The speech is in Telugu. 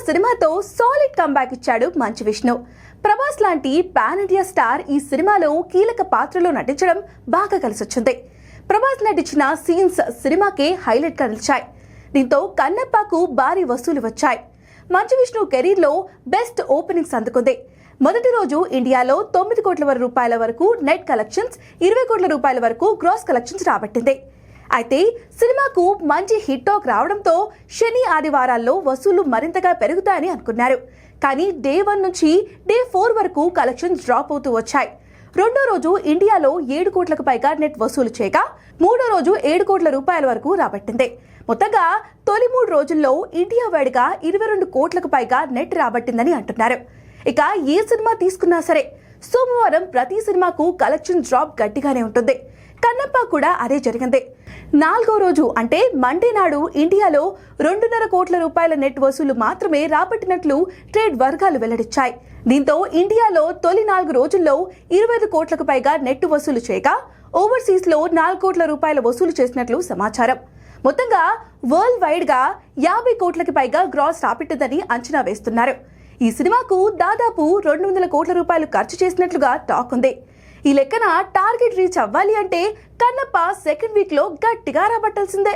సినిమాతో సాలిడ్ కంబ్యాక్ ఇచ్చాడు మంచు విష్ణు. ప్రభాస్ లాంటి పాన్ ఇండియా స్టార్ ఈ సినిమాలో కీలక పాత్రలో నటించడం బాగా కలిసొచ్చింది. ప్రభాస్ నటించిన సీన్స్ సినిమాకే హైలైట్ గా నిలిచాయి. దీంతో కన్నప్పకు భారీ వసూలు వచ్చాయి. మంచు విష్ణు కెరీర్ లో బెస్ట్ ఓపెనింగ్స్ అందుకుంది. మొదటి రోజు ఇండియాలో 9 కోట్ల రూపాయల వరకు నెట్ కలెక్షన్స్, 20 కోట్ల రూపాయల వరకు గ్రాస్ కలెక్షన్స్ రాబట్టింది. అయితే సినిమాకు మంచి హిట్ టాక్ రావడంతో శని ఆదివారాల్లో వసూళ్లు మరింతగా పెరుగుతాయని అనుకున్నారు. కానీ డే 1 నుంచి డే 4 వరకు కలెక్షన్స్ డ్రాప్ అవుతూ వచ్చాయి. రెండో రోజు ఇండియాలో 7 కోట్లకు పైగా నెట్ వసూలు చేయగా మూడో రోజు 7 కోట్ల రూపాయల వరకు రాబట్టింది. మొత్తంగా తొలి 3 రోజుల్లో ఇండియా వైడ్గా 22 కోట్లకు పైగా నెట్ రాబట్టిందని అంటున్నారు. ఇక ఏ సినిమా తీసుకున్నా సరే సోమవారం ప్రతి సినిమాకు కలెక్షన్ డ్రాప్ గట్టిగానే ఉంటుంది. కన్నప్ప కూడా అదే జరిగింది. 4వ రోజు అంటే మండే నాడు ఇండియాలో 2.5 కోట్ల రూపాయల నెట్ వసూలు మాత్రమే రాబట్టినట్లు ట్రేడ్ వర్గాలు వెల్లడించాయి. దీంతో ఇండియాలో తొలి 4 రోజుల్లో 25 కోట్లకు పైగా నెట్ వసూలు చేయగా ఓవర్సీస్ లో 4 కోట్ల రూపాయల వసూలు చేసినట్లు సమాచారం. మొత్తంగా వరల్డ్ వైడ్ గా 50 కోట్లకి పైగా గ్రాస్ రాబట్టిందని అంచనా వేస్తున్నారు. ఈ సినిమాకు దాదాపు 200 కోట్ల రూపాయలు ఖర్చు చేసినట్లుగా టాక్ ఉంది. ఈ లెక్కన టార్గెట్ రీచ్ అవ్వాలి అంటే కన్నప్ప సెకండ్ వీక్ లో గట్టిగా రాబట్టాల్సిందే.